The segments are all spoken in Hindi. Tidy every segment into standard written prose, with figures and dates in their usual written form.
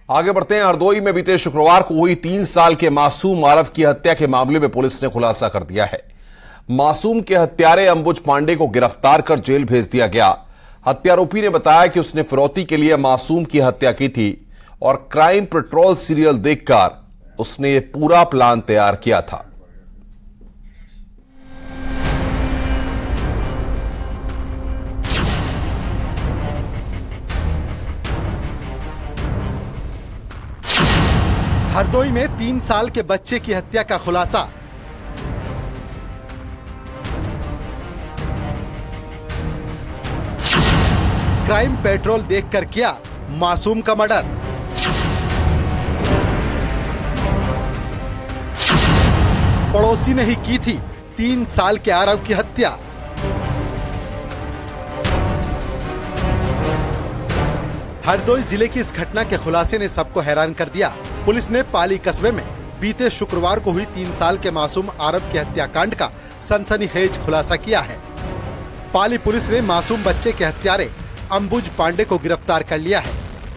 आगे बढ़ते हैं। हरदोई में बीते शुक्रवार को हुई 3 साल के मासूम आरव की हत्या के मामले में पुलिस ने खुलासा कर दिया है। मासूम के हत्यारे अंबुज पांडे को गिरफ्तार कर जेल भेज दिया गया। हत्यारोपी ने बताया कि उसने फिरौती के लिए मासूम की हत्या की थी और क्राइम पेट्रोल सीरियल देखकर उसने ये पूरा प्लान तैयार किया था। हरदोई में 3 साल के बच्चे की हत्या का खुलासा। क्राइम पेट्रोल देखकर किया मासूम का मर्डर। पड़ोसी ने ही की थी 3 साल के आरव की हत्या। हरदोई जिले की इस घटना के खुलासे ने सबको हैरान कर दिया। पुलिस ने पाली कस्बे में बीते शुक्रवार को हुई 3 साल के मासूम आरव के हत्याकांड का सनसनीखेज खुलासा किया है। पाली पुलिस ने मासूम बच्चे के हत्यारे अंबुज पांडे को गिरफ्तार कर लिया है,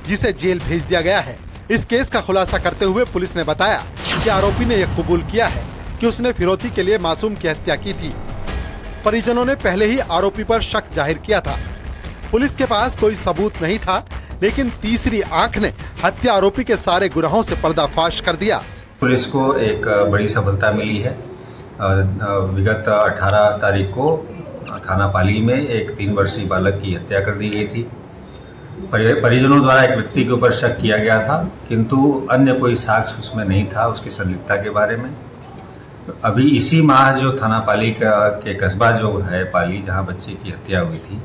जिसे जेल भेज दिया गया है। इस केस का खुलासा करते हुए पुलिस ने बताया कि आरोपी ने यह कबूल किया है कि उसने फिरौती के लिए मासूम की हत्या की थी। परिजनों ने पहले ही आरोपी पर शक जाहिर किया था। पुलिस के पास कोई सबूत नहीं था, लेकिन तीसरी आंख ने हत्या आरोपी के सारे गुनाहों से पर्दाफाश कर दिया। पुलिस को एक बड़ी सफलता मिली है। विगत 18 तारीख को थाना पाली में एक 3 वर्षीय बालक की हत्या कर दी गई थी। परिजनों द्वारा एक व्यक्ति के ऊपर शक किया गया था, किंतु अन्य कोई साक्ष्य उसमें नहीं था उसकी संलिप्तता के बारे में। अभी इसी माह जो थाना पाली के कस्बा जो है पाली, जहां बच्चे की हत्या हुई थी,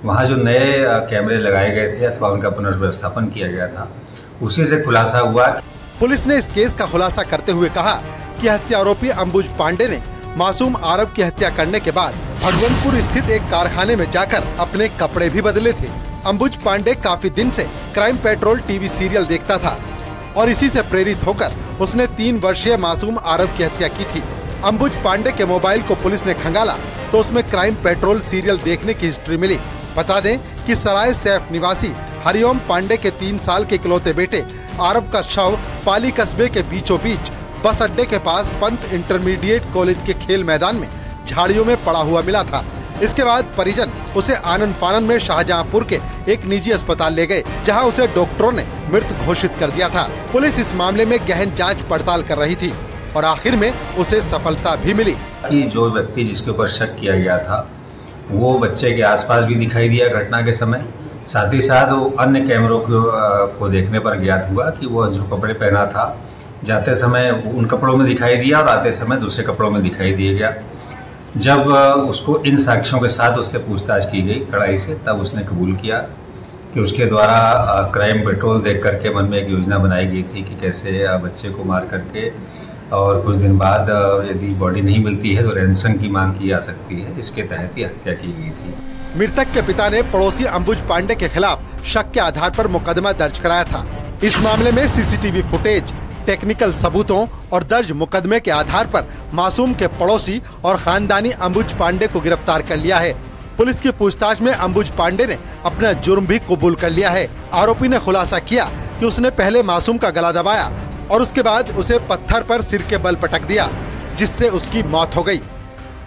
वहाँ जो नए कैमरे लगाए गए थे अथवा उनका पुनर्व्यवस्थापन किया गया था, उसी से खुलासा हुआ। पुलिस ने इस केस का खुलासा करते हुए कहा कि हत्या आरोपी अंबुज पांडे ने मासूम आरव की हत्या करने के बाद भगवानपुर स्थित एक कारखाने में जाकर अपने कपड़े भी बदले थे। अंबुज पांडे काफी दिन से क्राइम पेट्रोल टीवी सीरियल देखता था और इसी से प्रेरित होकर उसने 3 वर्षीय मासूम आरव की हत्या की थी। अंबुज पांडे के मोबाइल को पुलिस ने खंगाला तो उसमें क्राइम पेट्रोल सीरियल देखने की हिस्ट्री मिली। बता दें कि सराय सैफ निवासी हरिओम पांडे के 3 साल के इकलौते बेटे आरव का शव पाली कस्बे के बीचों बीच बस अड्डे के पास पंत इंटरमीडिएट कॉलेज के खेल मैदान में झाड़ियों में पड़ा हुआ मिला था। इसके बाद परिजन उसे आनन फानन में शाहजहांपुर के एक निजी अस्पताल ले गए, जहां उसे डॉक्टरों ने मृत घोषित कर दिया था। पुलिस इस मामले में गहन जांच पड़ताल कर रही थी और आखिर में उसे सफलता भी मिली। जो व्यक्ति जिसके ऊपर शक किया गया था वो बच्चे के आसपास भी दिखाई दिया घटना के समय। साथ ही साथ वो अन्य कैमरों को देखने पर ज्ञात हुआ कि वो जो कपड़े पहना था जाते समय उन कपड़ों में दिखाई दिया और आते समय दूसरे कपड़ों में दिखाई दिया गया। जब उसको इन साक्ष्यों के साथ उससे पूछताछ की गई कड़ाई से, तब उसने कबूल किया कि उसके द्वारा क्राइम पेट्रोल देख करके मन में एक योजना बनाई गई थी कि कैसे बच्चे को मार करके और कुछ दिन बाद यदि बॉडी नहीं मिलती है तो रैंसम की मांग की जा सकती है। इसके तहत ये हत्या की गई थी। मृतक के पिता ने पड़ोसी अंबुज पांडे के खिलाफ शक के आधार पर मुकदमा दर्ज कराया था। इस मामले में सीसीटीवी फुटेज, टेक्निकल सबूतों और दर्ज मुकदमे के आधार पर मासूम के पड़ोसी और खानदानी अंबुज पांडे को गिरफ्तार कर लिया है। पुलिस की पूछताछ में अंबुज पांडे ने अपना जुर्म भी कबूल कर लिया है। आरोपी ने खुलासा किया कि उसने पहले मासूम का गला दबाया और उसके बाद उसे पत्थर पर सिर के बल पटक दिया, जिससे उसकी मौत हो गई।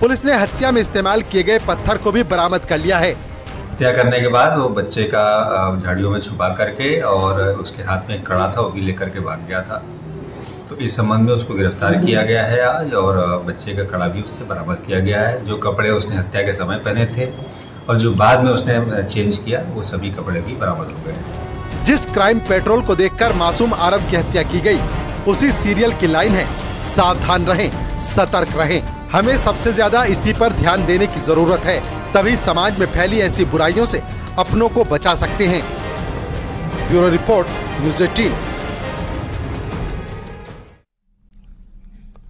पुलिस ने हत्या में इस्तेमाल किए गए पत्थर को भी बरामद कर लिया है। हत्या करने के बाद वो बच्चे का झाड़ियों में छुपा करके और उसके हाथ में एक कड़ा था वो भी लेकर के भाग गया था। तो इस संबंध में उसको गिरफ्तार किया गया है आज और बच्चे का कड़ा भी उससे बरामद किया गया है। जो कपड़े उसने हत्या के समय पहने थे और जो बाद में उसने चेंज किया वो सभी कपड़े भी बरामद हो गए। जिस क्राइम पेट्रोल को देखकर मासूम आरव की हत्या की गई, उसी सीरियल की लाइन है, सावधान रहें, सतर्क रहें। हमें सबसे ज्यादा इसी पर ध्यान देने की जरूरत है, तभी समाज में फैली ऐसी बुराइयों से अपनों को बचा सकते हैं। Bureau report, news 18।